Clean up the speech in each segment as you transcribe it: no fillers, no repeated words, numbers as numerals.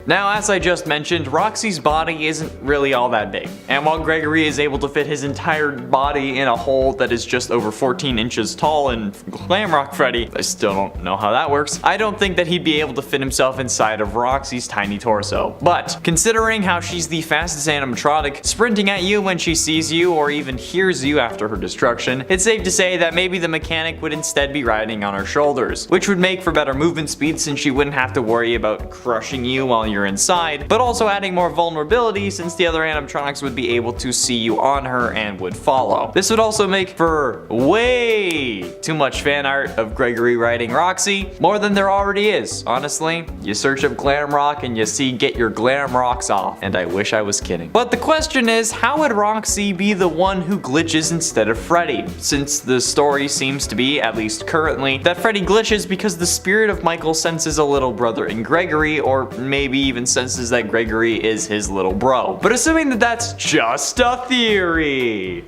Now, as I just mentioned, Roxy's body isn't really all that big, and while Gregory is able to fit his entire body in a hole that is just over 14 inches tall in Glamrock Freddy, I still don't know how that works, I don't think that he'd be able to fit himself inside of Roxy's tiny torso. But considering how she's the fastest animatronic, sprinting at you when she sees you or even hears you after her destruction, it's safe to say that maybe the mechanic would instead be riding on her shoulders, which would make for better movement speed since she wouldn't have to worry about crushing you while you're inside, but also adding more vulnerability since the other animatronics would be able to see you on her and would follow. This would also make for way too much fan art of Gregory riding Roxy, more than there already is. Honestly, you search up glam rock and you see get your glam rocks off, and I wish I was kidding. But the question is, how would Roxy be the one who glitches instead of Freddy? Since the story seems to be, at least currently, that Freddy glitches because the spirit of Michael senses a little brother in Gregory, or maybe even senses that Gregory is his little bro. But assuming that that's just a theory,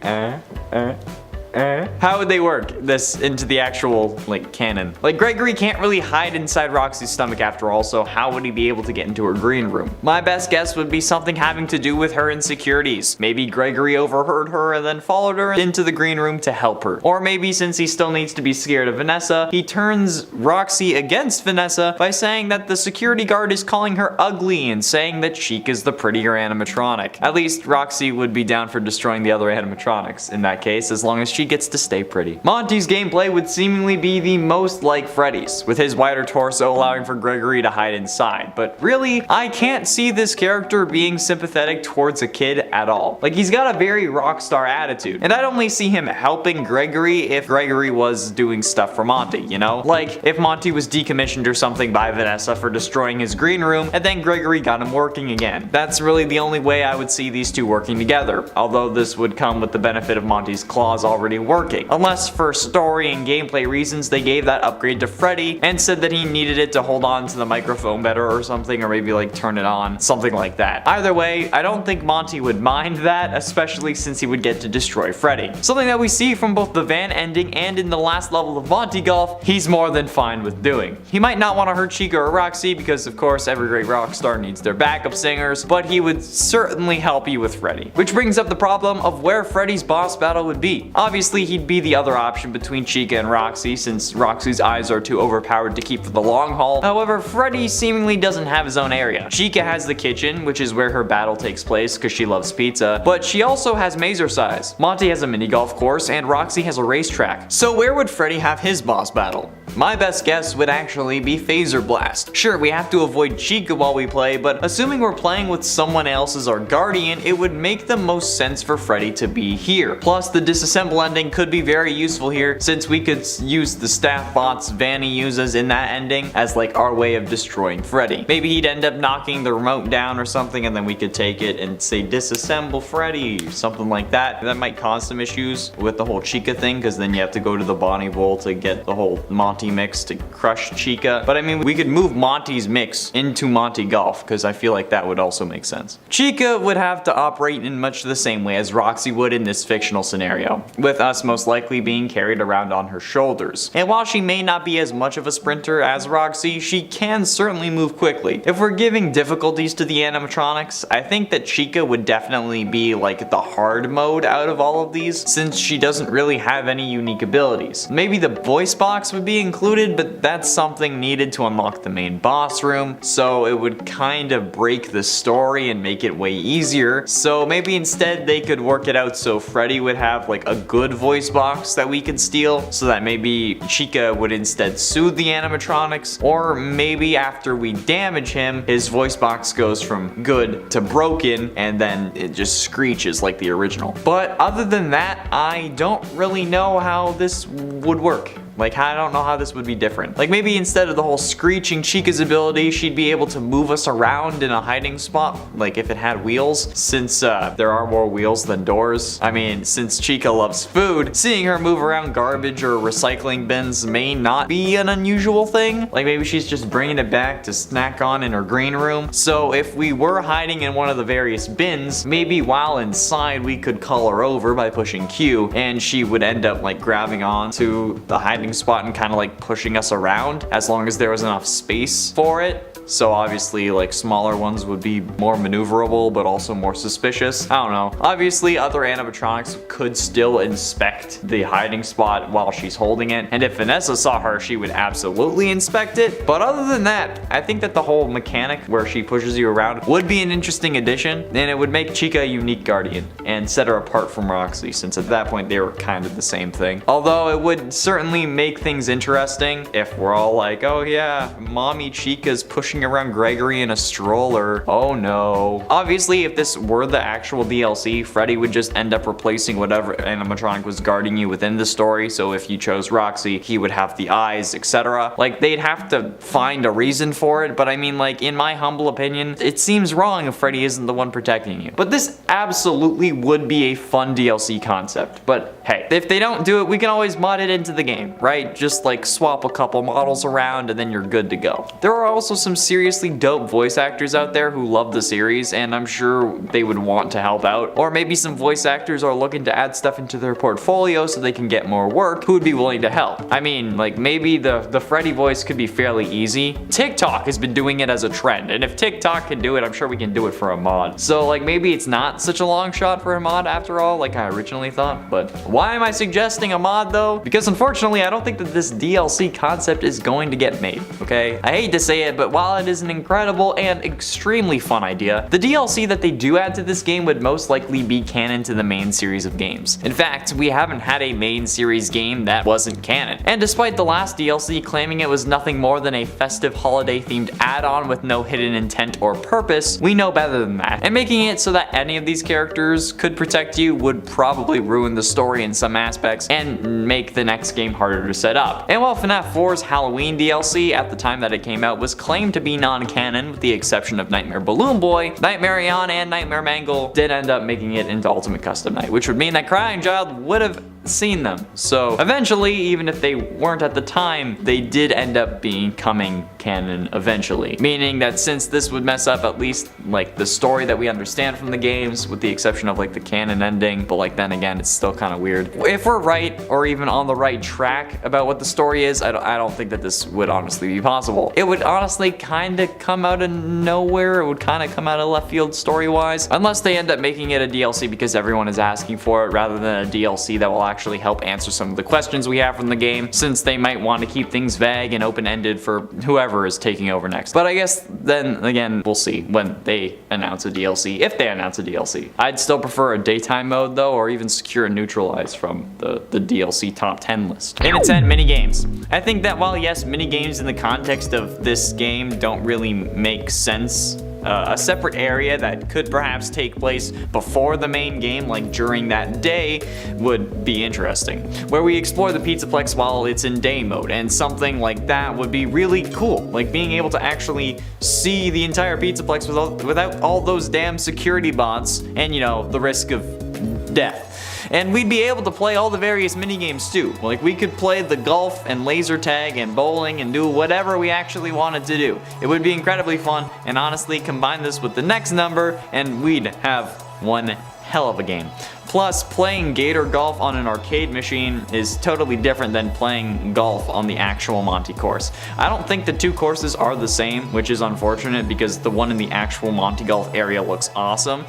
how would they work this into the actual, canon? Gregory can't really hide inside Roxy's stomach after all, so how would he be able to get into her green room? My best guess would be something having to do with her insecurities. Maybe Gregory overheard her and then followed her into the green room to help her. Or maybe since he still needs to be scared of Vanessa, he turns Roxy against Vanessa by saying that the security guard is calling her ugly and saying that Cheek is the prettier animatronic. At least Roxy would be down for destroying the other animatronics in that case, as long as she gets to stay pretty. Monty's gameplay would seemingly be the most like Freddy's, with his wider torso allowing for Gregory to hide inside. But really, I can't see this character being sympathetic towards a kid at all. He's got a very rockstar attitude, and I'd only see him helping Gregory if Gregory was doing stuff for Monty, you know? If Monty was decommissioned or something by Vanessa for destroying his green room, and then Gregory got him working again. That's really the only way I would see these two working together, although this would come with the benefit of Monty's claws already working. Unless for story and gameplay reasons they gave that upgrade to Freddy and said that he needed it to hold on to the microphone better or something, or maybe turn it on, something like that. Either way, I don't think Monty would mind that, especially since he would get to destroy Freddy. Something that we see from both the van ending and in the last level of Monty Golf, he's more than fine with doing. He might not want to hurt Chica or Roxy because of course every great rock star needs their backup singers, but he would certainly help you with Freddy. Which brings up the problem of where Freddy's boss battle would be. Obviously he'd be the other option between Chica and Roxy, since Roxy's eyes are too overpowered to keep for the long haul. However, Freddy seemingly doesn't have his own area. Chica has the kitchen, which is where her battle takes place because she loves pizza, but she also has Mazer Size. Monty has a mini golf course, and Roxy has a racetrack. So where would Freddy have his boss battle? My best guess would actually be Phaser Blast. Sure, we have to avoid Chica while we play, but assuming we're playing with someone else as our guardian, it would make the most sense for Freddy to be here. Plus, the disassemble ending could be very useful here, since we could use the staff bots Vanny uses in that ending as our way of destroying Freddy. Maybe he'd end up knocking the remote down or something, and then we could take it and say disassemble Freddy, something like that. That might cause some issues with the whole Chica thing, because then you have to go to the Bonnie Bowl to get the whole Monty mix to crush Chica. But I mean, we could move Monty's mix into Monty Golf, because I feel like that would also make sense. Chica would have to operate in much the same way as Roxy would in this fictional scenario, with us most likely being carried around on her shoulders. And while she may not be as much of a sprinter as Roxy, she can certainly move quickly. If we're giving difficulties to the animatronics, I think that Chica would definitely be the hard mode out of all of these, since she doesn't really have any unique abilities. Maybe the voice box would be included, but that's something needed to unlock the main boss room, so it would kind of break the story and make it way easier. So maybe instead they could work it out so Freddy would have a good voice box that we could steal, so that maybe Chica would instead soothe the animatronics, or maybe after we damage him, his voice box goes from good to broken, and then it just screeches like the original. But other than that, I don't really know how this would work. I don't know how this would be different. Maybe instead of the whole screeching Chica's ability, she'd be able to move us around in a hiding spot, if it had wheels, since there are more wheels than doors. I mean, since Chica loves food, seeing her move around garbage or recycling bins may not be an unusual thing. Maybe she's just bringing it back to snack on in her green room. So if we were hiding in one of the various bins, maybe while inside we could call her over by pushing Q, and she would end up grabbing on to the hiding spot and kind of pushing us around, as long as there was enough space for it. so obviously like smaller ones would be more maneuverable but also more suspicious. I don't know. Obviously other animatronics could still inspect the hiding spot while she's holding it, and if Vanessa saw her, she would absolutely inspect it. But other than that, I think that the whole mechanic where she pushes you around would be an interesting addition, and it would make Chica a unique guardian and set her apart from Roxy, since at that point they were kind of the same thing. Although it would certainly make things interesting if we're all like, oh yeah, mommy Chica's pushing around Gregory in a stroller. Oh no. Obviously if this were the actual DLC, Freddy would just end up replacing whatever animatronic was guarding you within the story. So if you chose Roxy, he would have the eyes, etc. Like they'd have to find a reason for it, but I mean, like, in my humble opinion, it seems wrong if Freddy isn't the one protecting you. But this absolutely would be a fun DLC concept. But hey, if they don't do it, we can always mod it into the game, right? Just like swap a couple models around and then you're good to go. There are also some seriously dope voice actors out there who love the series, and I'm sure they would want to help out. Or maybe some voice actors are looking to add stuff into their portfolio so they can get more work, who would be willing to help. I mean, like, maybe the Freddy voice could be fairly easy. TikTok has been doing it as a trend, and if TikTok can do it, I'm sure we can do it for a mod. So like maybe it's not such a long shot for a mod after all, like I originally thought. But why am I suggesting a mod though? Because unfortunately I don't think that this DLC concept is going to get made, okay? I hate to say it, but while it is an incredible and extremely fun idea, the DLC that they do add to this game would most likely be canon to the main series of games. In fact, we haven't had a main series game that wasn't canon. And despite the last DLC claiming it was nothing more than a festive holiday themed add-on with no hidden intent or purpose, we know better than that. And making it so that any of these characters could protect you would probably ruin the story in some aspects and make the next game harder to set up. And while FNAF 4's Halloween DLC at the time that it came out was claimed to be non-canon with the exception of Nightmare Balloon Boy, Nightmarion and Nightmare Mangle did end up making it into Ultimate Custom Night, which would mean that Crying Child would have seen them. So eventually, even if they weren't at the time, they did end up becoming canon eventually. Meaning that since this would mess up at least like the story that we understand from the games, with the exception of like the canon ending, but like then again, it's still kind of weird. If we're right or even on the right track about what the story is, I don't think that this would honestly be possible. It would honestly kind of come out of nowhere. It would kind of come out of left field story-wise, unless they end up making it a DLC because everyone is asking for it rather than a DLC that will actually help answer some of the questions we have from the game, since they might want to keep things vague and open-ended for whoever is taking over next. But I guess then again, we'll see when they announce a DLC, if they announce a DLC. I'd still prefer a daytime mode though, or even secure and neutralize from the DLC top 10 list. And it's 10 mini games. I think that while yes, mini games in the context of this game don't really make sense, a separate area that could perhaps take place before the main game, like during that day, would be interesting. Where we explore the Pizzaplex while it's in day mode, and something like that would be really cool. Like being able to actually see the entire Pizzaplex without all those damn security bots and, you know, the risk of death. And we'd be able to play all the various minigames too. Like we could play the golf and laser tag and bowling and do whatever we actually wanted to do. It would be incredibly fun, and honestly combine this with the next number and we'd have one hell of a game. Plus, playing Gator Golf on an arcade machine is totally different than playing golf on the actual Monty course. I don't think the two courses are the same, which is unfortunate because the one in the actual Monty Golf area looks awesome.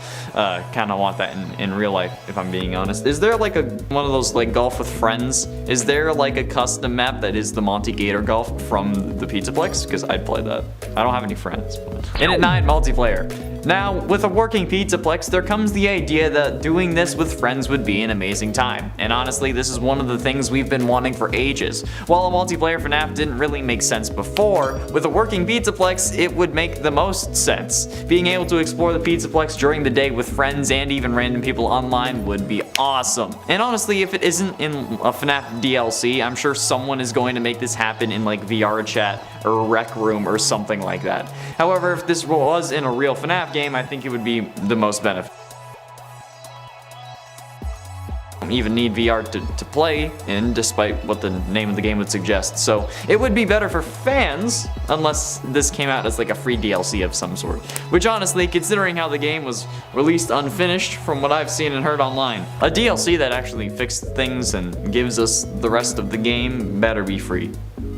Kinda want that in real life, if I'm being honest. Is there like one of those like Golf with Friends? Is there like a custom map that is the Monty Gator Golf from the Pizzaplex? Because I'd play that. I don't have any friends. And at 9, multiplayer. Now, with a working Pizzaplex, there comes the idea that doing this with friends would be an amazing time. And honestly, this is one of the things we've been wanting for ages. While a multiplayer FNAF didn't really make sense before, with a working Pizzaplex, it would make the most sense. Being able to explore the Pizzaplex during the day with friends and even random people online would be awesome. And honestly, if it isn't in a FNAF DLC, I'm sure someone is going to make this happen in like VR chat or Rec Room or something like that. However, if this was in a real FNAF game, I think it would be the most beneficial. Don't even need VR to play in, despite what the name of the game would suggest. So it would be better for fans, unless this came out as like a free DLC of some sort. Which honestly, considering how the game was released unfinished from what I've seen and heard online, a DLC that actually fixed things and gives us the rest of the game better be free.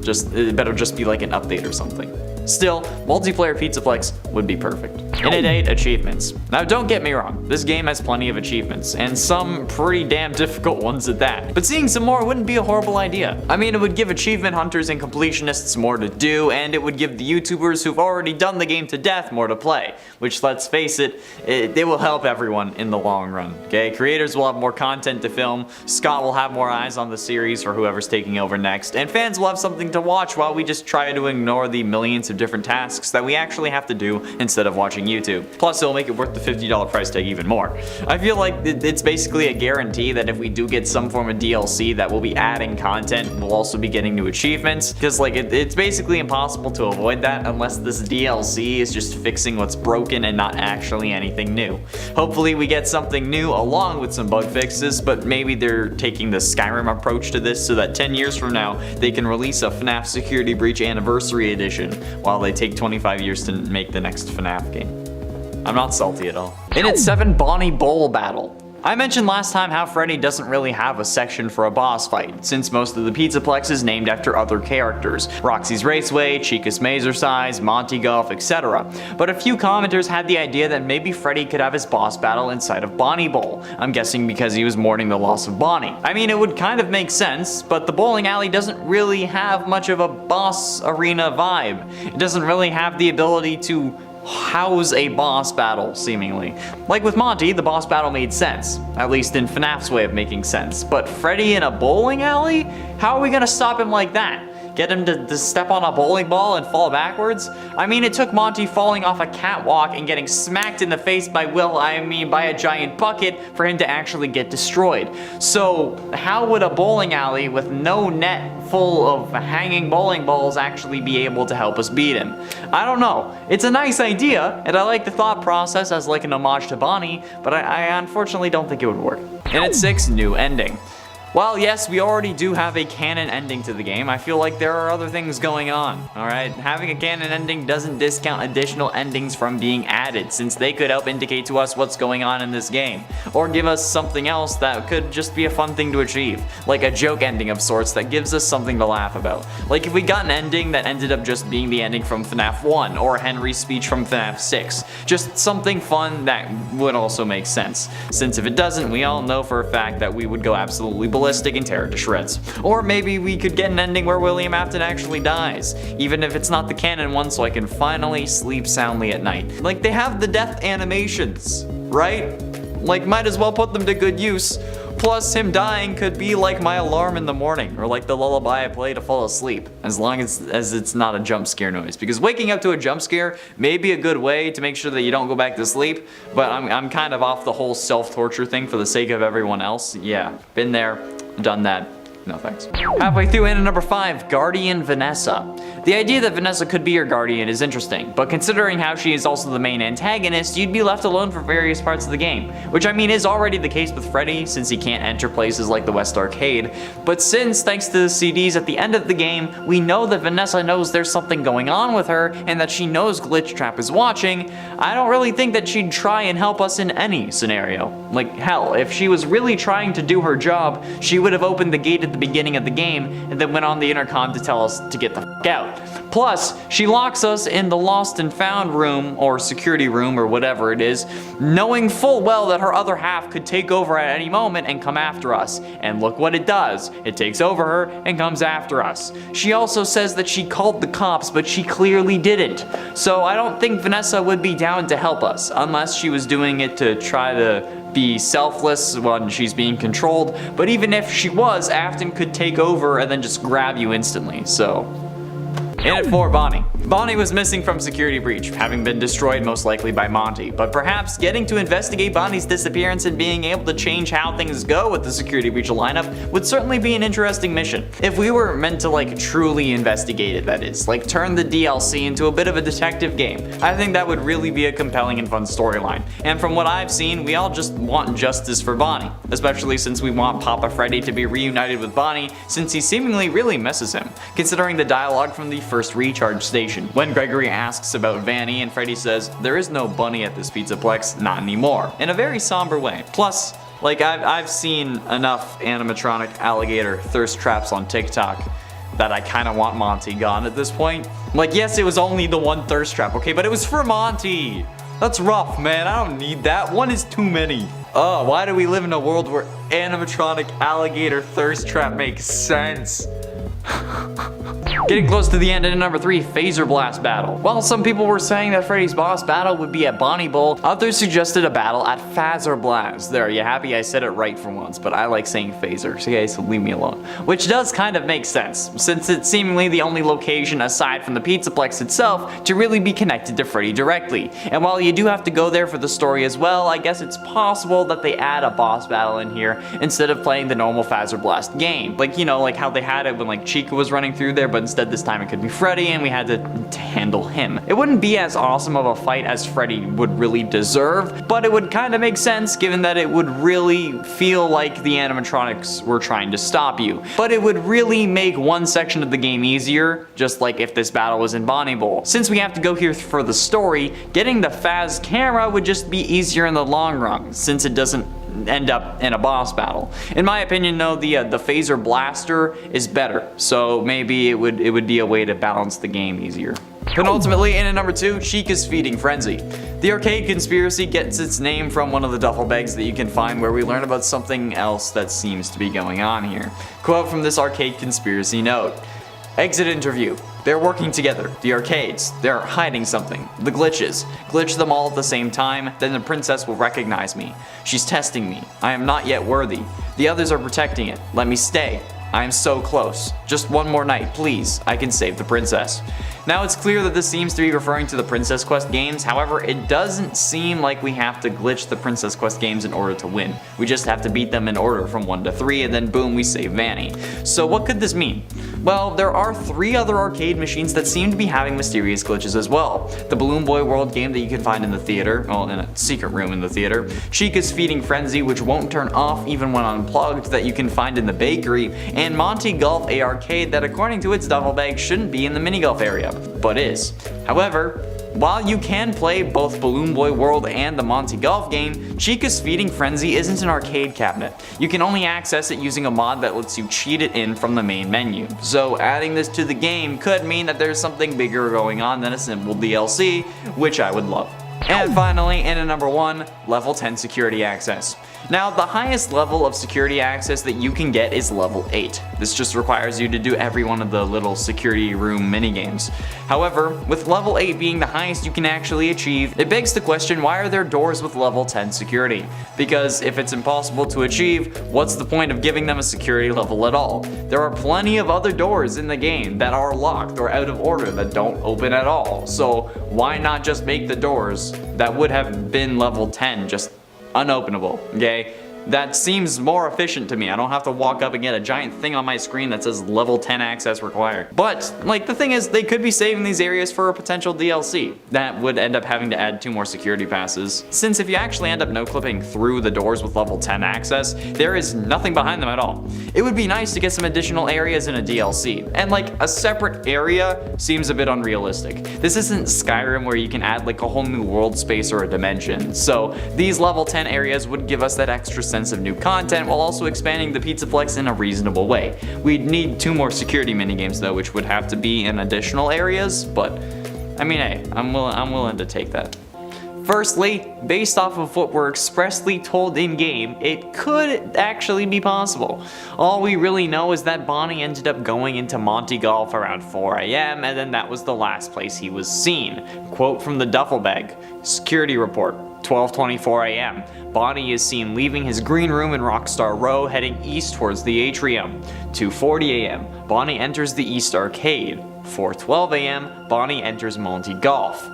It better just be like an update or something. Still, multiplayer Pizzaplex would be perfect. In at 8, achievements. Now don't get me wrong, this game has plenty of achievements, and some pretty damn difficult ones at that. But seeing some more wouldn't be a horrible idea. I mean, it would give achievement hunters and completionists more to do, and it would give the YouTubers who've already done the game to death more to play. Which, let's face it, they will help everyone in the long run, okay? Creators will have more content to film, Scott will have more eyes on the series for whoever's taking over next, and fans will have something to watch while we just try to ignore the millions of different tasks that we actually have to do instead of watching YouTube. Plus, it'll make it worth the $50 price tag even more. I feel like it's basically a guarantee that if we do get some form of DLC that will be adding content, we'll also be getting new achievements, because like it's basically impossible to avoid that unless this DLC is just fixing what's broken and not actually anything new. Hopefully we get something new along with some bug fixes, but maybe they're taking the Skyrim approach to this so that 10 years from now they can release a FNAF Security Breach Anniversary Edition while they take 25 years to make the next FNAF game. I'm not salty at all. In at 7, Bonnie Bowl Battle. I mentioned last time how Freddy doesn't really have a section for a boss fight, since most of the Pizzaplex is named after other characters. Roxy's Raceway, Chica's Mazercise, Monty Golf, etc. But a few commenters had the idea that maybe Freddy could have his boss battle inside of Bonnie Bowl. I'm guessing because he was mourning the loss of Bonnie. I mean, it would kind of make sense, but the bowling alley doesn't really have much of a boss arena vibe. It doesn't really have the ability to house a boss battle, seemingly. Like with Monty, the boss battle made sense, at least in FNAF's way of making sense. But Freddy in a bowling alley? How are we gonna stop him like that? Get him to step on a bowling ball and fall backwards? I mean, it took Monty falling off a catwalk and getting smacked in the face by by a giant bucket for him to actually get destroyed. So how would a bowling alley with no net full of hanging bowling balls actually be able to help us beat him? I don't know. It's a nice idea, and I like the thought process as like an homage to Bonnie, but I unfortunately don't think it would work. And at 6, new ending. While yes, we already do have a canon ending to the game, I feel like there are other things going on, alright? Having a canon ending doesn't discount additional endings from being added, since they could help indicate to us what's going on in this game, or give us something else that could just be a fun thing to achieve, like a joke ending of sorts that gives us something to laugh about. Like if we got an ending that ended up just being the ending from FNAF 1, or Henry's speech from FNAF 6, just something fun that would also make sense, since if it doesn't, we all know for a fact that we would go absolutely ballistic and tear it to shreds. Or maybe we could get an ending where William Afton actually dies, even if it's not the canon one, so I can finally sleep soundly at night. Like, they have the death animations, right? Like, might as well put them to good use. Plus, him dying could be like my alarm in the morning, or like the lullaby I play to fall asleep, as long as it's not a jump scare noise. Because waking up to a jump scare may be a good way to make sure that you don't go back to sleep, but I'm kind of off the whole self-torture thing for the sake of everyone else. Yeah, been there, done that. No thanks. Halfway through into number 5, Guardian Vanessa. The idea that Vanessa could be your guardian is interesting, but considering how she is also the main antagonist, you'd be left alone for various parts of the game, which I mean is already the case with Freddy, since he can't enter places like the West Arcade. But since, thanks to the CDs at the end of the game, we know that Vanessa knows there's something going on with her, and that she knows Glitch Trap is watching, I don't really think that she'd try and help us in any scenario. Like, hell, if she was really trying to do her job, she would have opened the gate at the beginning of the game, and then went on the intercom to tell us to get the f*** out. Plus, she locks us in the lost and found room, or security room, or whatever it is, knowing full well that her other half could take over at any moment and come after us. And look what it does. It takes over her and comes after us. She also says that she called the cops, but she clearly didn't. So I don't think Vanessa would be down to help us, unless she was doing it to try to be selfless when she's being controlled. But even if she was, Afton could take over and then just grab you instantly, so. In at 4, Bonnie. Bonnie was missing from Security Breach, having been destroyed most likely by Monty, but perhaps getting to investigate Bonnie's disappearance and being able to change how things go with the Security Breach lineup would certainly be an interesting mission. If we were meant to like truly investigate it, that is, like turn the DLC into a bit of a detective game, I think that would really be a compelling and fun storyline. And from what I've seen, we all just want justice for Bonnie, especially since we want Papa Freddy to be reunited with Bonnie, since he seemingly really misses him, considering the dialogue from the first recharge station. When Gregory asks about Vanny and Freddy says, "There is no bunny at this Pizzaplex, not anymore," in a very somber way. Plus, like I've seen enough animatronic alligator thirst traps on TikTok that I kind of want Monty gone at this point. Like, yes, it was only the one thirst trap, okay, but it was for Monty. That's rough, man. I don't need that. One is too many. Oh, why do we live in a world where animatronic alligator thirst trap makes sense? Getting close to the end in number 3, Phaser Blast battle. While some people were saying that Freddy's boss battle would be at Bonnie Bowl, others suggested a battle at Phaser Blast. There, you happy I said it right for once, but I like saying Phaser, so guys, leave me alone. Which does kind of make sense, since it's seemingly the only location aside from the Pizzaplex itself to really be connected to Freddy directly. And while you do have to go there for the story as well, I guess it's possible that they add a boss battle in here instead of playing the normal Phaser Blast game. Like, you know, like how they had it when like Chica was running through there, but instead this time it could be Freddy and we had to handle him. It wouldn't be as awesome of a fight as Freddy would really deserve, but it would kind of make sense given that it would really feel like the animatronics were trying to stop you. But it would really make one section of the game easier, just like if this battle was in Bonnie Bowl. Since we have to go here for the story, getting the Phaz camera would just be easier in the long run, since it doesn't end up in a boss battle. In my opinion though, the Phaser Blaster is better, so maybe it would be a way to balance the game easier. Penultimately, in at number 2, Chica's Feeding Frenzy. The arcade conspiracy gets its name from one of the duffel bags that you can find where we learn about something else that seems to be going on here. Quote from this arcade conspiracy note. Exit interview. They're working together. The arcades. They're hiding something. The glitches. Glitch them all at the same time, then the princess will recognize me. She's testing me. I am not yet worthy. The others are protecting it. Let me stay. I am so close. Just one more night, please. I can save the princess. Now it's clear that this seems to be referring to the Princess Quest games, however it doesn't seem like we have to glitch the Princess Quest games in order to win. We just have to beat them in order from 1 to 3 and then boom, we save Vanny. So what could this mean? Well, there are 3 other arcade machines that seem to be having mysterious glitches as well. The Balloon Boy World game that you can find in the theater, well in a secret room in the theater, Chica's Feeding Frenzy which won't turn off even when unplugged that you can find in the bakery, and Monty Golf a arcade that according to its duffel bag shouldn't be in the mini golf area, but is. However, while you can play both Balloon Boy World and the Monty Golf game, Chica's Feeding Frenzy isn't an arcade cabinet. You can only access it using a mod that lets you cheat it in from the main menu. So adding this to the game could mean that there's something bigger going on than a simple DLC, which I would love. And finally, in at number 1, level 10 security access. Now, the highest level of security access that you can get is level 8. This just requires you to do every one of the little security room minigames. However, with level 8 being the highest you can actually achieve, it begs the question, why are there doors with level 10 security? Because if it's impossible to achieve, what's the point of giving them a security level at all? There are plenty of other doors in the game that are locked or out of order that don't open at all. So why not just make the doors that would have been level 10 just unopenable, okay? That seems more efficient to me. I don't have to walk up and get a giant thing on my screen that says level 10 access required. But, like, the thing is, they could be saving these areas for a potential DLC. That would end up having to add 2 more security passes. Since if you actually end up no-clipping through the doors with level 10 access, there is nothing behind them at all. It would be nice to get some additional areas in a DLC. And, like, a separate area seems a bit unrealistic. This isn't Skyrim where you can add, like, a whole new world space or a dimension. So, these level 10 areas would give us that extra sense of new content while also expanding the Pizzaplex in a reasonable way. We'd need 2 more security minigames though, which would have to be in additional areas, but I mean, hey, I'm willing to take that. Firstly, based off of what we're expressly told in-game, it could actually be possible. All we really know is that Bonnie ended up going into Monty Golf around 4 AM and then that was the last place he was seen. Quote from the duffel bag, security report, 12:24 AM. Bonnie is seen leaving his green room in Rockstar Row heading east towards the atrium. 2:40 AM. Bonnie enters the East Arcade. 4:12 AM. Bonnie enters Monty Golf.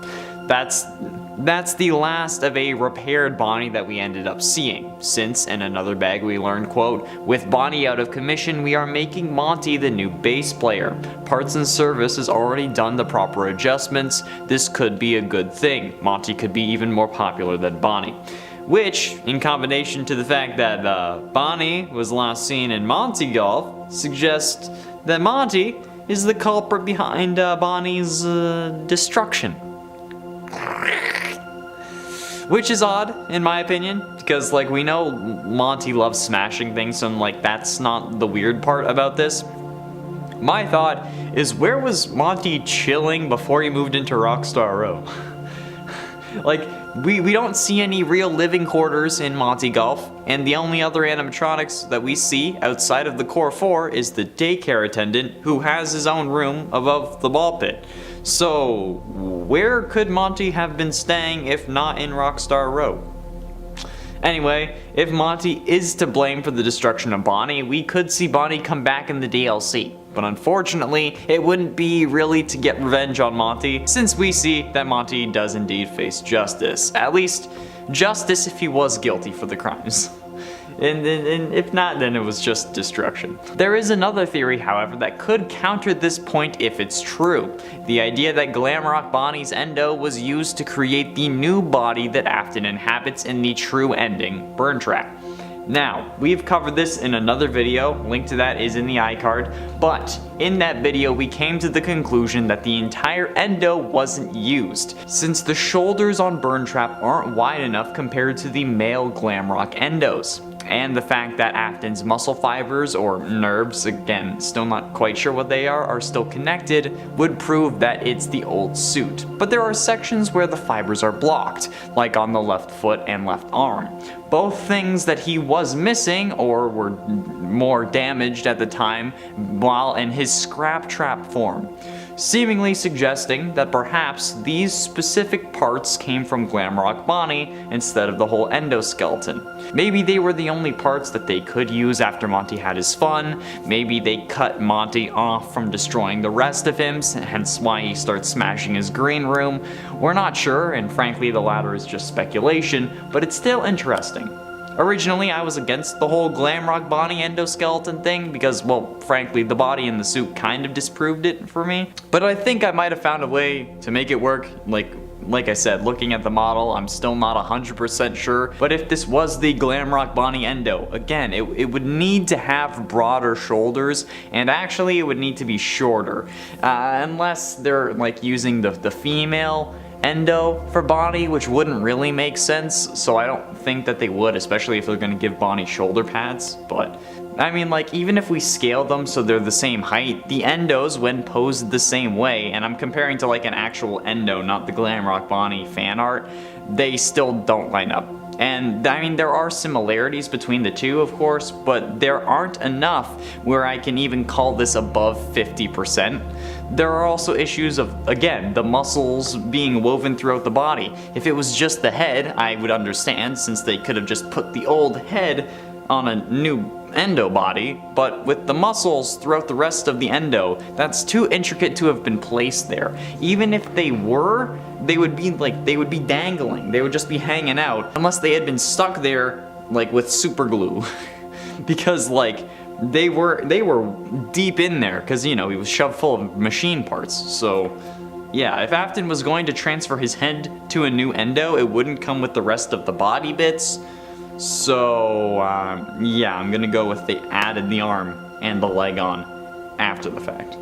That's the last of a repaired Bonnie that we ended up seeing, since in another bag we learned, quote, with Bonnie out of commission, we are making Monty the new bass player. Parts and service has already done the proper adjustments. This could be a good thing. Monty could be even more popular than Bonnie. Which, in combination to the fact that Bonnie was last seen in Monty Golf, suggests that Monty is the culprit behind Bonnie's destruction. Which is odd, in my opinion, because like we know Monty loves smashing things, so like that's not the weird part about this. My thought is, where was Monty chilling before he moved into Rockstar Row? Like, we don't see any real living quarters in Monty Golf, and the only other animatronics that we see outside of the core 4 is the daycare attendant, who has his own room above the ball pit. So, where could Monty have been staying if not in Rockstar Row? Anyway, if Monty is to blame for the destruction of Bonnie, we could see Bonnie come back in the DLC. But unfortunately, it wouldn't be really to get revenge on Monty, since we see that Monty does indeed face justice. At least, justice if he was guilty for the crimes. And if not, then it was just destruction. There is another theory, however, that could counter this point if it's true. The idea that Glamrock Bonnie's endo was used to create the new body that Afton inhabits in the true ending, Burn Trap. Now, we've covered this in another video, link to that is in the iCard, but in that video we came to the conclusion that the entire endo wasn't used, since the shoulders on Burn Trap aren't wide enough compared to the male Glamrock endos. And the fact that Afton's muscle fibers, or nerves, again, still not quite sure what they are still connected, would prove that it's the old suit. But there are sections where the fibers are blocked, like on the left foot and left arm. Both things that he was missing, or were more damaged at the time, while in his scrap trap form, seemingly suggesting that perhaps these specific parts came from Glamrock Bonnie instead of the whole endoskeleton. Maybe they were the only parts that they could use after Monty had his fun. Maybe they cut Monty off from destroying the rest of him, hence why he starts smashing his green room. We're not sure, and frankly the latter is just speculation, but it's still interesting. Originally, I was against the whole Glamrock Bonnie endoskeleton thing because, well, frankly, the body in the suit kind of disproved it for me. But I think I might have found a way to make it work. Like I said, looking at the model, I'm still not 100% sure. But if this was the Glamrock Bonnie endo, again, it would need to have broader shoulders, and actually it would need to be shorter. Unless they're like using the female endo for Bonnie, which wouldn't really make sense, so I don't think that they would, especially if they're gonna give Bonnie shoulder pads. But I mean, like, even if we scale them so they're the same height, the endos, when posed the same way, and I'm comparing to like an actual endo, not the Glamrock Bonnie fan art, they still don't line up. And I mean, there are similarities between the two, of course, but there aren't enough where I can even call this above 50%. There are also issues of, again, the muscles being woven throughout the body. If it was just the head, I would understand, since they could have just put the old head on a new endo body, but with the muscles throughout the rest of the endo, that's too intricate to have been placed there. Even if they were, they would be dangling. They would just be hanging out, unless they had been stuck there, like, with super glue. Because, like, they were deep in there, because, you know, he was shoved full of machine parts. So yeah, if Afton was going to transfer his head to a new endo, it wouldn't come with the rest of the body bits. So yeah, I'm gonna go with they added the arm and the leg on after the fact.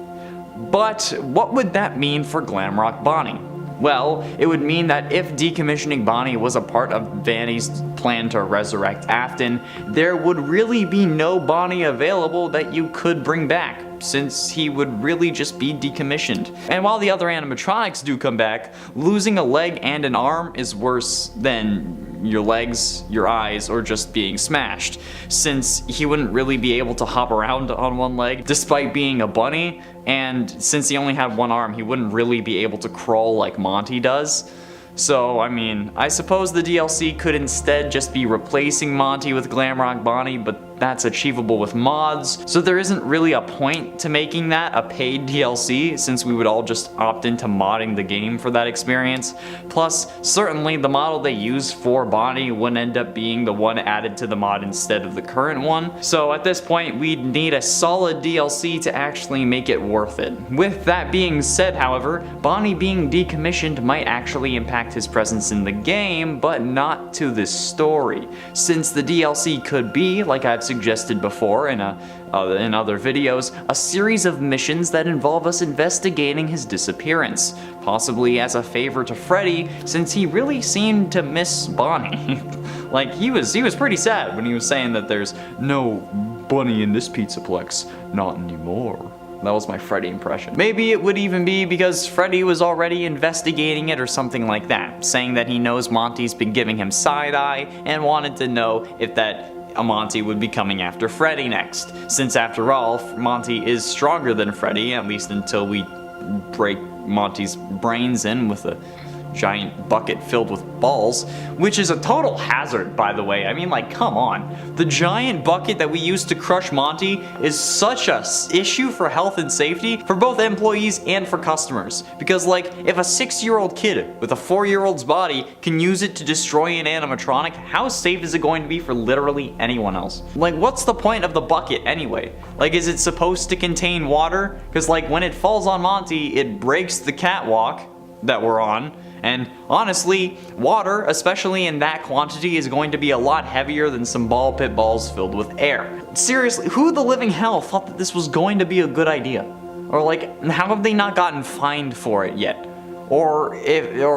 But what would that mean for Glamrock Bonnie? Well, it would mean that if decommissioning Bonnie was a part of Vanny's plan to resurrect Afton, there would really be no Bonnie available that you could bring back, since he would really just be decommissioned. And while the other animatronics do come back, losing a leg and an arm is worse than your legs, your eyes, or just being smashed, since he wouldn't really be able to hop around on one leg despite being a bunny, and since he only had one arm, he wouldn't really be able to crawl like Monty does. So, I mean, I suppose the DLC could instead just be replacing Monty with Glamrock Bonnie, but that's achievable with mods, so there isn't really a point to making that a paid DLC, since we would all just opt into modding the game for that experience. Plus, certainly the model they use for Bonnie wouldn't end up being the one added to the mod instead of the current one, so at this point we'd need a solid DLC to actually make it worth it. With that being said, however, Bonnie being decommissioned might actually impact his presence in the game, but not to this story, since the DLC could be, like I've suggested before in other videos, a series of missions that involve us investigating his disappearance, possibly as a favor to Freddy, since he really seemed to miss Bonnie. Like, he was pretty sad when he was saying that there's no bunny in this pizzaplex, not anymore. That was my Freddy impression. Maybe it would even be because Freddy was already investigating it or something like that, saying that he knows Monty's been giving him side-eye and wanted to know if that Monty would be coming after Freddy next. Since after all, Monty is stronger than Freddy, at least until we break Monty's brains in with a giant bucket filled with balls, which is a total hazard, by the way. I mean, like, come on. The giant bucket that we used to crush Monty is such a issue for health and safety for both employees and for customers. Because, like, if a 6-year-old kid with a 4-year-old's body can use it to destroy an animatronic, how safe is it going to be for literally anyone else? Like, what's the point of the bucket anyway? Like, is it supposed to contain water? Because, like, when it falls on Monty, it breaks the catwalk that we're on. And honestly, water, especially in that quantity, is going to be a lot heavier than some ball pit balls filled with air. Seriously, who the living hell thought that this was going to be a good idea? Or like, how have they not gotten fined for it yet? Or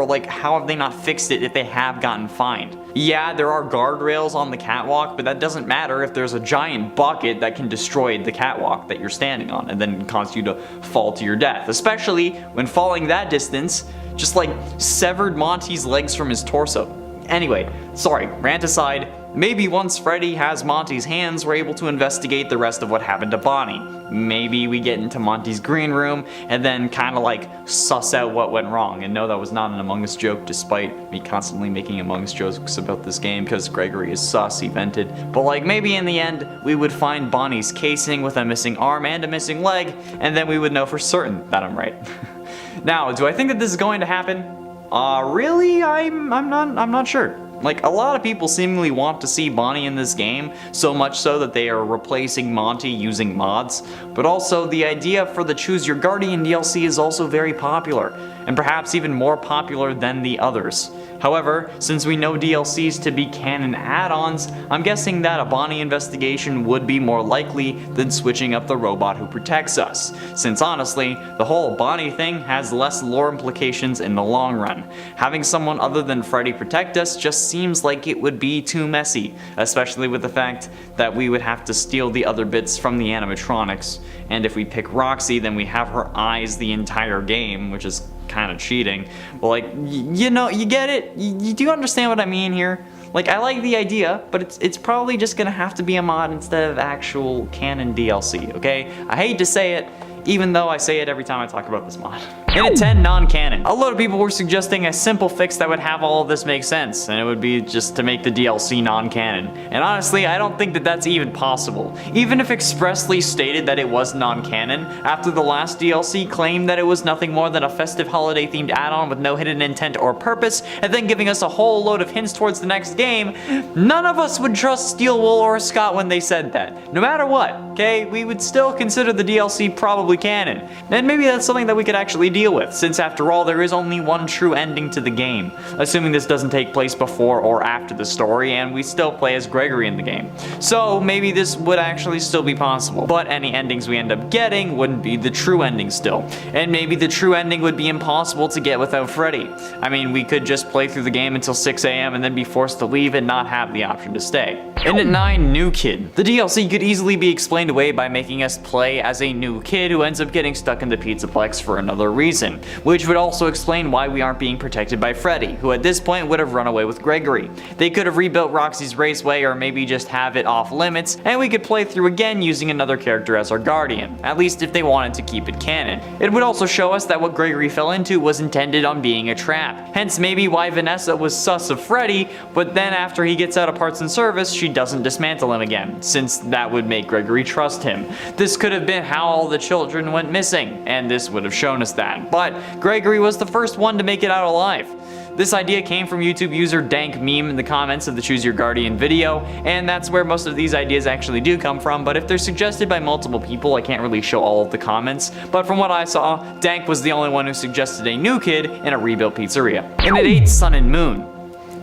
like, how have they not fixed it if they have gotten fined? Yeah, there are guardrails on the catwalk, but that doesn't matter if there's a giant bucket that can destroy the catwalk that you're standing on and then cause you to fall to your death. Especially when falling that distance just like severed Monty's legs from his torso. Anyway, sorry, rant aside, maybe once Freddy has Monty's hands, we're able to investigate the rest of what happened to Bonnie. Maybe we get into Monty's green room and then kind of like suss out what went wrong. And no, that was not an Among Us joke, despite me constantly making Among Us jokes about this game because Gregory is sus, he vented. But like, maybe in the end, we would find Bonnie's casing with a missing arm and a missing leg, and then we would know for certain that I'm right. Now, do I think that this is going to happen? Really? I'm not sure. Like, a lot of people seemingly want to see Bonnie in this game, so much so that they are replacing Monty using mods. But also, the idea for the Choose Your Guardian DLC is also very popular, and perhaps even more popular than the others. However, since we know DLCs to be canon add-ons, I'm guessing that a Bonnie investigation would be more likely than switching up the robot who protects us, since honestly, the whole Bonnie thing has less lore implications in the long run. Having someone other than Freddy protect us just seems like it would be too messy, especially with the fact that we would have to steal the other bits from the animatronics, and if we pick Roxy, then we have her eyes the entire game, which is kind of cheating. But like, you know, you get it? You do understand what I mean here? Like, I like the idea, but it's probably just gonna have to be a mod instead of actual canon DLC, okay? I hate to say it, even though I say it every time I talk about this mod. In a 10 non-canon. A lot of people were suggesting a simple fix that would have all of this make sense, and it would be just to make the DLC non-canon. And honestly, I don't think that that's even possible. Even if expressly stated that it was non-canon, after the last DLC claimed that it was nothing more than a festive holiday-themed add-on with no hidden intent or purpose, and then giving us a whole load of hints towards the next game, none of us would trust Steelwool or Scott when they said that. No matter what, okay, we would still consider the DLC probably canon. And maybe that's something that we could actually deal with, since after all there is only one true ending to the game, assuming this doesn't take place before or after the story and we still play as Gregory in the game. So maybe this would actually still be possible, but any endings we end up getting wouldn't be the true ending still. And maybe the true ending would be impossible to get without Freddy. I mean, we could just play through the game until 6 AM and then be forced to leave and not have the option to stay. And at 9, New Kid. The DLC could easily be explained away by making us play as a new kid who ends up getting stuck in the Pizzaplex for another reason, which would also explain why we aren't being protected by Freddy, who at this point would have run away with Gregory. They could have rebuilt Roxy's Raceway or maybe just have it off limits, and we could play through again using another character as our guardian, at least if they wanted to keep it canon. It would also show us that what Gregory fell into was intended on being a trap, hence maybe why Vanessa was sus of Freddy, but then after he gets out of parts and service, she doesn't dismantle him again, since that would make Gregory trust him. This could have been how all the children went missing, and this would have shown us that. But Gregory was the first one to make it out alive. This idea came from YouTube user Dank Meme in the comments of the Choose Your Guardian video, and that's where most of these ideas actually do come from, but if they're suggested by multiple people, I can't really show all of the comments. But from what I saw, Dank was the only one who suggested a new kid in a rebuilt pizzeria. And at 8, Sun and Moon.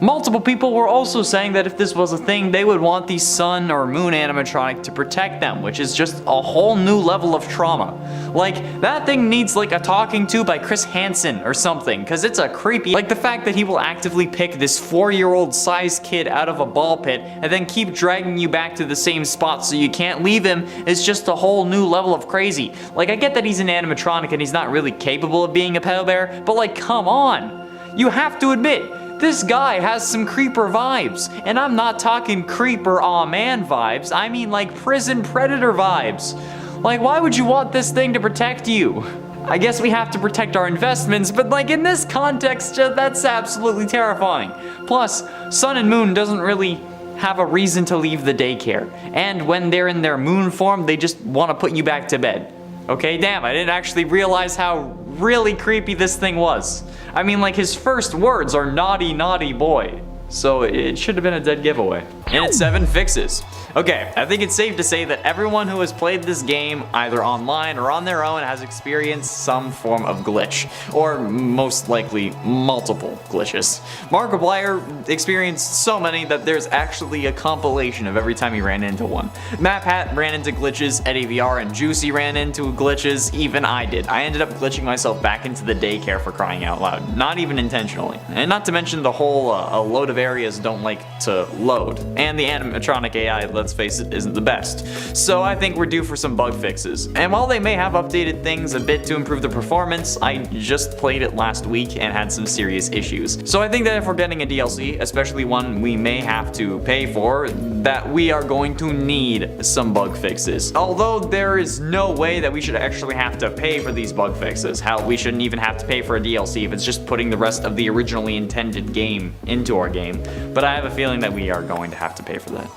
Multiple people were also saying that if this was a thing, they would want the sun or moon animatronic to protect them, which is just a whole new level of trauma. Like, that thing needs like a talking to by Chris Hansen or something, cause it's a creepy, like the fact that he will actively pick this 4-year-old sized kid out of a ball pit and then keep dragging you back to the same spot so you can't leave him is just a whole new level of crazy. Like, I get that he's an animatronic and he's not really capable of being a pedal bear, but like, come on. You have to admit, this guy has some creeper vibes, and I'm not talking creeper aw man vibes, I mean like prison predator vibes. Like, why would you want this thing to protect you? I guess we have to protect our investments, but like in this context, that's absolutely terrifying. Plus, Sun and Moon doesn't really have a reason to leave the daycare, and when they're in their moon form, they just want to put you back to bed. Okay, damn, I didn't actually realize how really creepy this thing was. I mean, like, his first words are naughty, naughty boy. So it should have been a dead giveaway. And it's 7 fixes. Okay, I think it's safe to say that everyone who has played this game, either online or on their own, has experienced some form of glitch. Or most likely, multiple glitches. Markiplier experienced so many that there's actually a compilation of every time he ran into one. MapHat ran into glitches, EddieVR and Juicy ran into glitches, even I did. I ended up glitching myself back into the daycare for crying out loud. Not even intentionally. And not to mention the whole a load of areas don't like to load. And the animatronic AI, let's face it, isn't the best. So I think we're due for some bug fixes. And while they may have updated things a bit to improve the performance, I just played it last week and had some serious issues. So I think that if we're getting a DLC, especially one we may have to pay for, that we are going to need some bug fixes. Although there is no way that we should actually have to pay for these bug fixes. Hell, we shouldn't even have to pay for a DLC if it's just putting the rest of the originally intended game into our game. But I have a feeling that we are going to have to pay for that.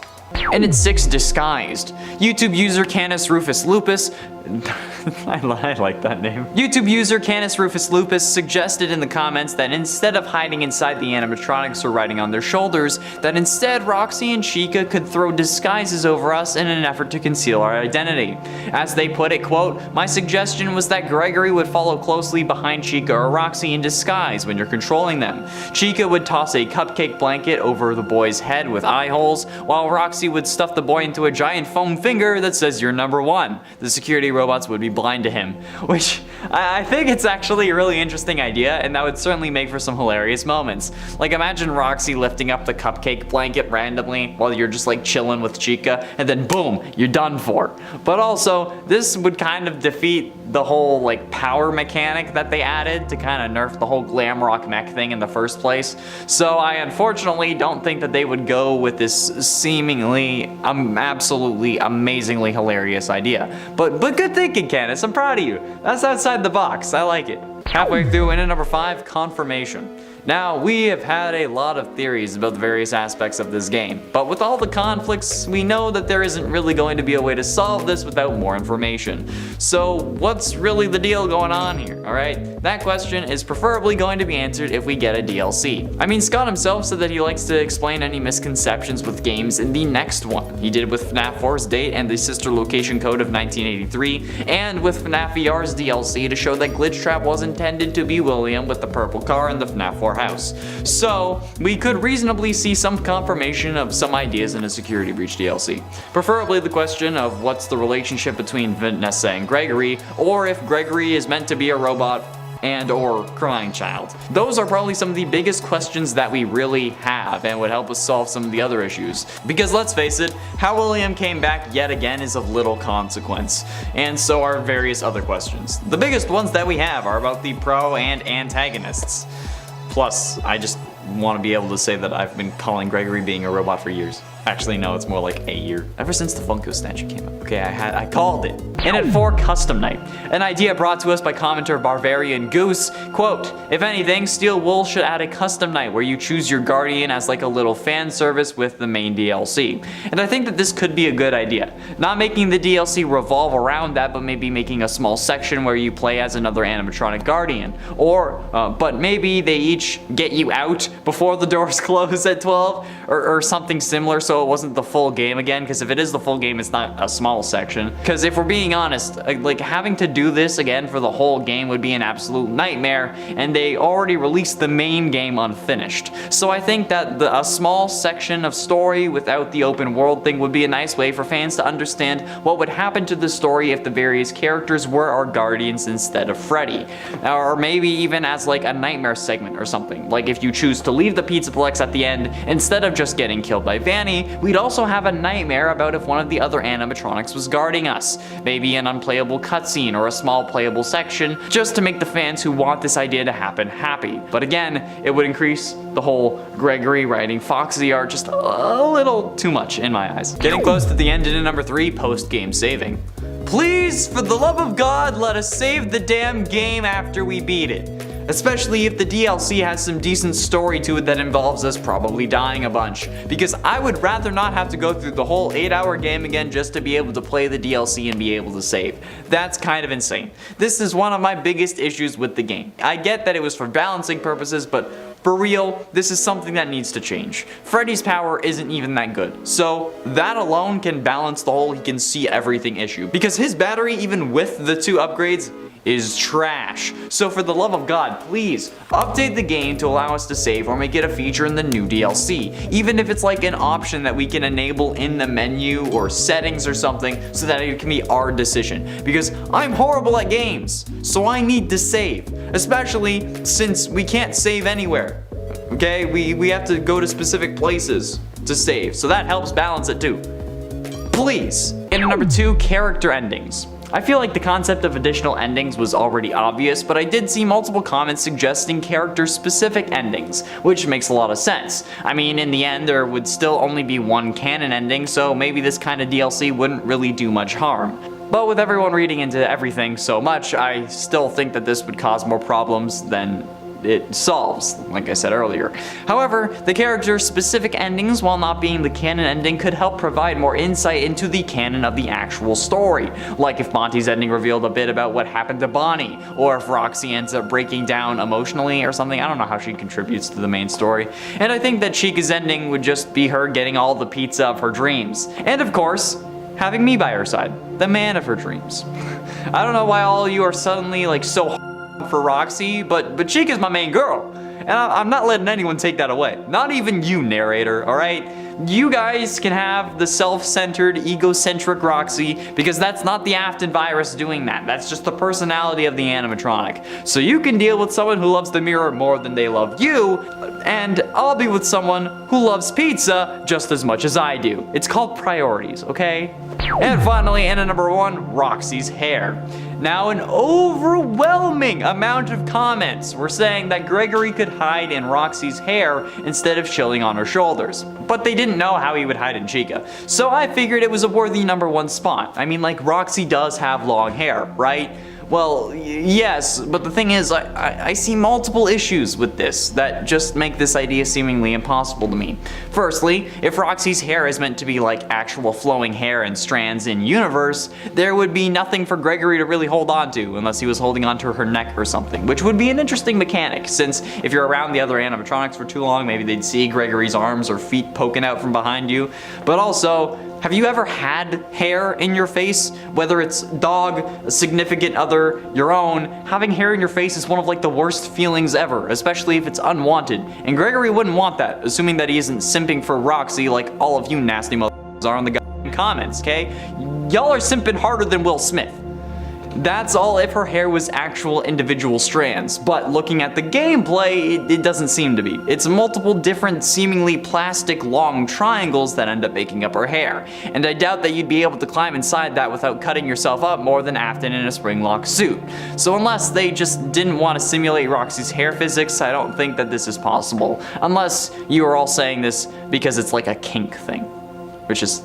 And it's 6 disguised. YouTube user Canis Rufus Lupus I like that name. YouTube user Canis Rufus Lupus suggested in the comments that instead of hiding inside the animatronics or riding on their shoulders, that instead Roxy and Chica could throw disguises over us in an effort to conceal our identity. As they put it, quote, "My suggestion was that Gregory would follow closely behind Chica or Roxy in disguise when you're controlling them. Chica would toss a cupcake blanket over the boy's head with eye holes, while Roxy would stuff the boy into a giant foam finger that says you're number one. The security robots would be blind to him," which I think it's actually a really interesting idea, and that would certainly make for some hilarious moments. Like, imagine Roxy lifting up the cupcake blanket randomly while you're just like chilling with Chica, and then boom, you're done for. But also, this would kind of defeat the whole like power mechanic that they added to kind of nerf the whole glam rock mech thing in the first place. So I unfortunately don't think that they would go with this seemingly absolutely amazingly hilarious idea. But good thinking, Canis. I'm proud of you. That's outside the box. I like it. Halfway through, into number 5, confirmation. Now, we have had a lot of theories about the various aspects of this game, but with all the conflicts, we know that there isn't really going to be a way to solve this without more information. So, what's really the deal going on here, alright? That question is preferably going to be answered if we get a DLC. I mean, Scott himself said that he likes to explain any misconceptions with games in the next one. He did it with FNAF 4's date and the sister location code of 1983, and with FNAF VR's DLC to show that Glitch Trap was intended to be William with the purple car in the FNAF 4 house. So, we could reasonably see some confirmation of some ideas in a security breach DLC. Preferably the question of what's the relationship between Vanessa and Gregory, or if Gregory is meant to be a robot and or crying child. Those are probably some of the biggest questions that we really have and would help us solve some of the other issues. Because let's face it, how William came back yet again is of little consequence, and so are various other questions. The biggest ones that we have are about the pro and antagonists. Plus, I just want to be able to say that I've been calling Gregory being a robot for years. Actually, no, it's more like a year. Ever since the Funko statue came up. Okay, I called it. And at 4, Custom Night. An idea brought to us by commenter Barbarian Goose. Quote, "If anything, Steel Wool should add a custom night where you choose your guardian as like a little fan service with the main DLC. And I think that this could be a good idea. Not making the DLC revolve around that, but maybe making a small section where you play as another animatronic guardian. Or, but maybe they each get you out before the doors close at 12 or something similar so it wasn't the full game again, because if it is the full game, it's not a small section. Because if we're being honest, like having to do this again for the whole game would be an absolute nightmare, and they already released the main game unfinished. So I think that a small section of story without the open world thing would be a nice way for fans to understand what would happen to the story if the various characters were our guardians instead of Freddy. Or maybe even as like a nightmare segment or something. Like if you choose to leave the Pizzaplex at the end, instead of just getting killed by Vanny, we'd also have a nightmare about if one of the other animatronics was guarding us. Maybe an unplayable cutscene or a small playable section, just to make the fans who want this idea to happen happy. But again, it would increase the whole Gregory writing Foxy art just a little too much in my eyes. Getting close to the end into number 3, post-game saving. Please, for the love of God, let us save the damn game after we beat it. Especially if the DLC has some decent story to it that involves us probably dying a bunch. Because I would rather not have to go through the whole 8-hour game again just to be able to play the DLC and be able to save. That's kind of insane. This is one of my biggest issues with the game. I get that it was for balancing purposes, but for real, this is something that needs to change. Freddy's power isn't even that good, so that alone can balance the whole he can see everything issue. Because his battery, even with the 2 upgrades, is trash. So for the love of God, please update the game to allow us to save, or make it a feature in the new DLC. Even if it's like an option that we can enable in the menu or settings or something, so that it can be our decision. Because I'm horrible at games, so I need to save. Especially since we can't save anywhere. Okay, we have to go to specific places to save, so that helps balance it too. Please. And number 2, character endings. I feel like the concept of additional endings was already obvious, but I did see multiple comments suggesting character-specific endings, which makes a lot of sense. I mean, in the end, there would still only be one canon ending, so maybe this kind of DLC wouldn't really do much harm. But with everyone reading into everything so much, I still think that this would cause more problems than it solves, like I said earlier. However, the character's specific endings, while not being the canon ending, could help provide more insight into the canon of the actual story. Like if Monty's ending revealed a bit about what happened to Bonnie, or if Roxy ends up breaking down emotionally or something. I don't know how she contributes to the main story. And I think that Chica's ending would just be her getting all the pizza of her dreams. And of course, having me by her side, the man of her dreams. I don't know why all of you are suddenly like so for Roxy, but Chica's my main girl, and I'm not letting anyone take that away. Not even you, narrator, alright? You guys can have the self-centered, egocentric Roxy, because that's not the Afton virus doing that. That's just the personality of the animatronic. So you can deal with someone who loves the mirror more than they love you, and I'll be with someone who loves pizza just as much as I do. It's called priorities, okay? And finally, in at number 1, Roxy's hair. Now, an overwhelming amount of comments were saying that Gregory could hide in Roxy's hair instead of chilling on her shoulders. But they didn't know how he would hide in Chica. So I figured it was a worthy number 1 spot. I mean, like, Roxy does have long hair, right? Well, yes, but the thing is, I see multiple issues with this that just make this idea seemingly impossible to me. Firstly, if Roxy's hair is meant to be like actual flowing hair and strands in universe, there would be nothing for Gregory to really hold on to unless he was holding onto her neck or something, which would be an interesting mechanic, since if you're around the other animatronics for too long, maybe they'd see Gregory's arms or feet poking out from behind you. But also, have you ever had hair in your face? Whether it's dog, a significant other, your own, having hair in your face is one of like the worst feelings ever, especially if it's unwanted. And Gregory wouldn't want that, assuming that he isn't simping for Roxy like all of you nasty motherfuckers are in the comments, okay? Y'all are simping harder than Will Smith. That's all if her hair was actual individual strands, but looking at the gameplay, it doesn't seem to be. It's multiple different seemingly plastic long triangles that end up making up her hair, and I doubt that you'd be able to climb inside that without cutting yourself up more than Afton in a spring-lock suit. So unless they just didn't want to simulate Roxy's hair physics, I don't think that this is possible. Unless you are all saying this because it's like a kink thing, which is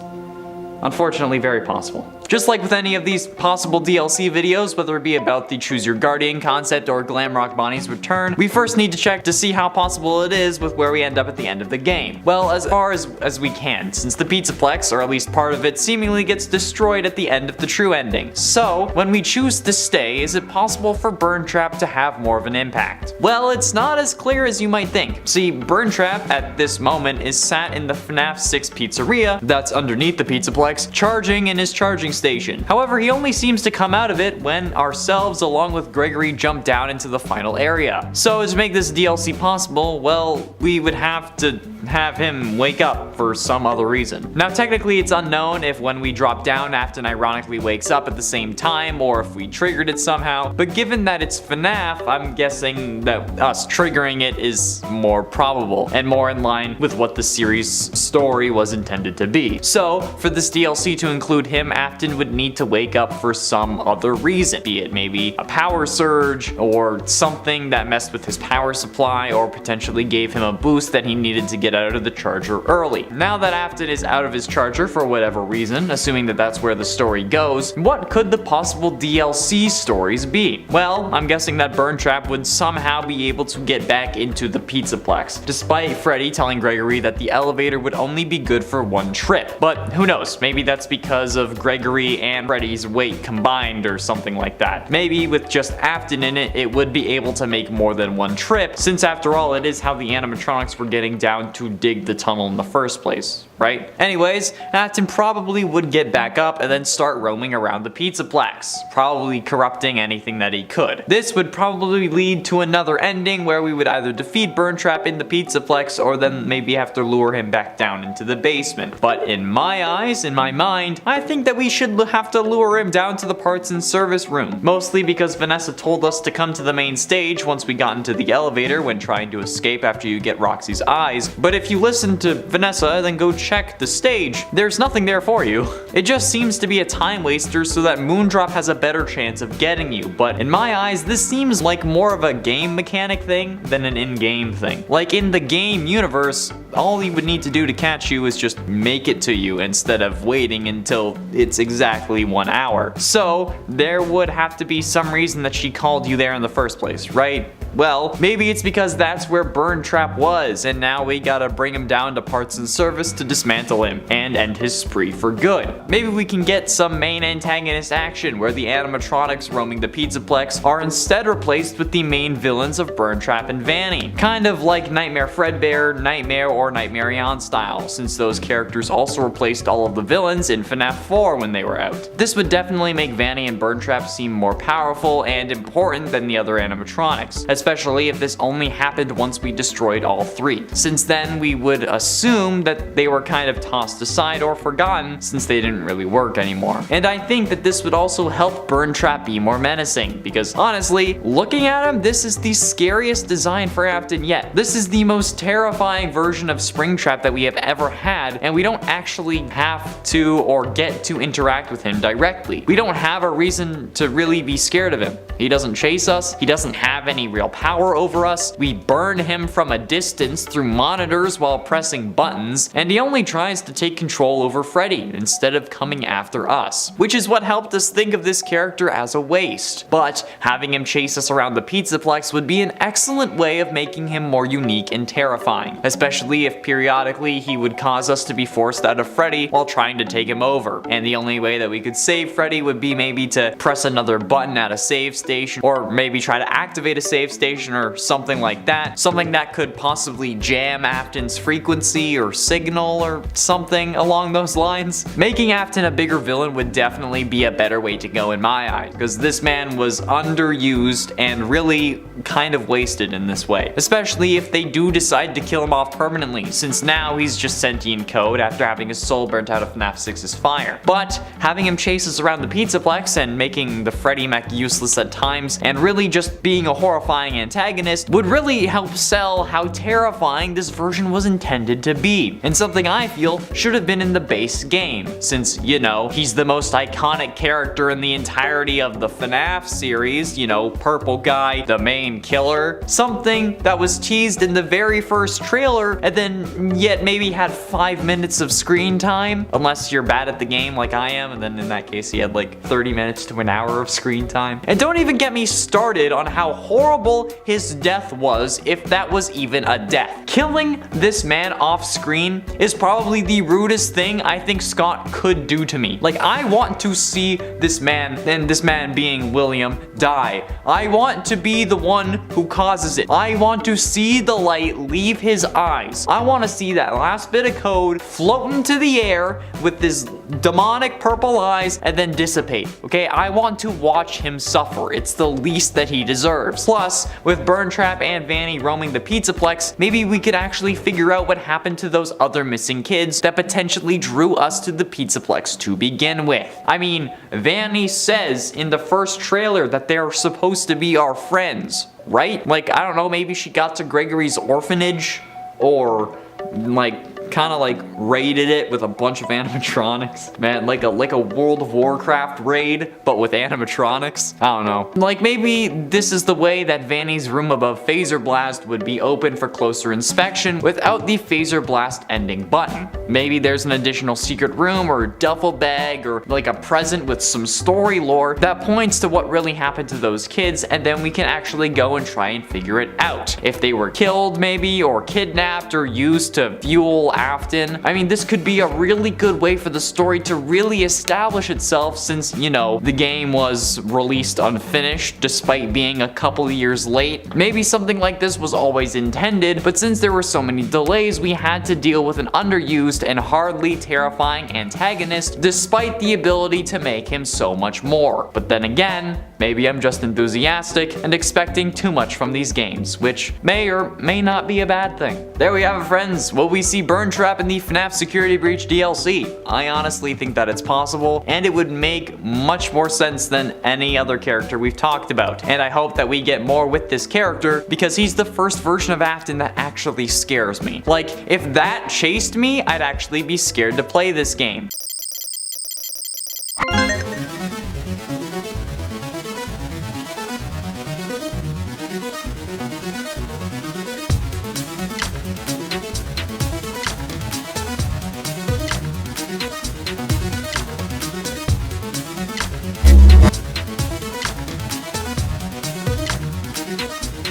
unfortunately very possible. Just like with any of these possible DLC videos, whether it be about the Choose Your Guardian concept or Glamrock Bonnie's return, we first need to check to see how possible it is with where we end up at the end of the game. Well, as far as we can, since the Pizzaplex, or at least part of it, seemingly gets destroyed at the end of the true ending. So, when we choose to stay, is it possible for Burntrap to have more of an impact? Well, it's not as clear as you might think. See, Burntrap at this moment is sat in the FNAF 6 pizzeria that's underneath the Pizzaplex, charging in his charging station. However, he only seems to come out of it when ourselves along with Gregory jump down into the final area. So to make this DLC possible, well, we would have to have him wake up for some other reason. Now technically it's unknown if when we drop down Afton ironically wakes up at the same time or if we triggered it somehow, but given that it's FNAF, I'm guessing that us triggering it is more probable and more in line with what the series story was intended to be. So for this DLC to include him, Afton would need to wake up for some other reason, be it maybe a power surge or something that messed with his power supply or potentially gave him a boost that he needed to get out of the charger early. Now that Afton is out of his charger for whatever reason, assuming that that's where the story goes, what could the possible DLC stories be? Well, I'm guessing that Burntrap would somehow be able to get back into the Pizzaplex, despite Freddy telling Gregory that the elevator would only be good for one trip. But who knows, maybe that's because of Gregory and Freddy's weight combined or something like that. Maybe with just Afton in it, it would be able to make more than one trip, since after all it is how the animatronics were getting down to dig the tunnel in the first place, right? Anyways, Afton probably would get back up and then start roaming around the Pizzaplex, probably corrupting anything that he could. This would probably lead to another ending where we would either defeat Burntrap in the Pizzaplex or then maybe have to lure him back down into the basement. But in my eyes, in my mind, I think that we should have to lure him down to the parts and service room. Mostly because Vanessa told us to come to the main stage once we got into the elevator when trying to escape after you get Roxy's eyes. But if you listen to Vanessa, then go check the stage. There's nothing there for you. It just seems to be a time waster so that Moondrop has a better chance of getting you. But in my eyes, this seems like more of a game mechanic thing than an in-game thing. Like in the game universe, all he would need to do to catch you is just make it to you instead of waiting until it's exactly 1 hour. So there would have to be some reason that she called you there in the first place, right? Well, maybe it's because that's where Burntrap was, and now we gotta bring him down to parts and service to dismantle him and end his spree for good. Maybe we can get some main antagonist action where the animatronics roaming the Pizzaplex are instead replaced with the main villains of Burntrap and Vanny. Kind of like Nightmare Fredbear, Nightmare, or Nightmarion style, since those characters also replaced all of the villains in FNAF 4 when they were out. This would definitely make Vanny and Burntrap seem more powerful and important than the other animatronics, especially if this only happened once we destroyed all three, since then we would assume that they were kind of tossed aside or forgotten since they didn't really work anymore. And I think that this would also help Burntrap be more menacing, because honestly, looking at him, this is the scariest design for Afton yet. This is the most terrifying version of Springtrap that we have ever had, and we don't actually have to or get to interact with him directly. We don't have a reason to really be scared of him. He doesn't chase us, he doesn't have any real power over us, we burn him from a distance through monitors while pressing buttons, and he only tries to take control over Freddy instead of coming after us, which is what helped us think of this character as a waste. But having him chase us around the Pizzaplex would be an excellent way of making him more unique and terrifying, especially if periodically he would cause us to be forced out of Freddy while trying to take him over, and the only way that we could save Freddy would be maybe to press another button at a save station, or maybe try to activate a save station or something like that, something that could possibly jam Afton's frequency or signal or something along those lines. Making Afton a bigger villain would definitely be a better way to go in my eyes, because this man was underused and really kind of wasted in this way, especially if they do decide to kill him off permanently, since now he's just sentient code after having his soul burnt out of FNAF 6's fire. But having him chase us around the Pizzaplex and making the Freddy mech useless at times, and really just being a horrifying antagonist would really help sell how terrifying this version was intended to be, and something I feel should have been in the base game, since, you know, he's the most iconic character in the entirety of the FNAF series, you know, purple guy, the main killer. Something that was teased in the very first trailer and then yet maybe had 5 minutes of screen time, unless you're bad at the game like I am, and then in that case he had like 30 minutes to an hour of screen time. And don't even get me started on how horrible his death was, if that was even a death. Killing this man off screen is probably the rudest thing I think Scott could do to me. Like, I want to see this man, and this man being William, die. I want to be the one who causes it. I want to see the light leave his eyes. I want to see that last bit of code float into the air with his demonic purple eyes and then dissipate. Okay, I want to watch him suffer. It's the least that he deserves. Plus, with Burntrap and Vanny roaming the Pizzaplex, maybe we could actually figure out what happened to those other missing kids that potentially drew us to the Pizzaplex to begin with. I mean, Vanny says in the first trailer that they're supposed to be our friends, right? Like, I don't know, maybe she got to Gregory's orphanage, or like kind of like raided it with a bunch of animatronics. Man, like a World of Warcraft raid, but with animatronics. I don't know. Like, maybe this is the way that Vanny's room above Phaser Blast would be open for closer inspection without the Phaser Blast ending button. Maybe there's an additional secret room or duffel bag or like a present with some story lore that points to what really happened to those kids, and then we can actually go and try and figure it out. If they were killed maybe, or kidnapped, or used to fuel Afton. I mean, this could be a really good way for the story to really establish itself, since, you know, the game was released unfinished despite being a couple years late. Maybe something like this was always intended, but since there were so many delays, we had to deal with an underused and hardly terrifying antagonist despite the ability to make him so much more. But then again, maybe I'm just enthusiastic and expecting too much from these games, which may or may not be a bad thing. There we have it, friends. Will we see Burntrap in the FNAF Security Breach DLC? I honestly think that it's possible, and it would make much more sense than any other character we've talked about. And I hope that we get more with this character, because he's the first version of Afton that actually scares me. Like, if that chased me, I'd actually be scared to play this game.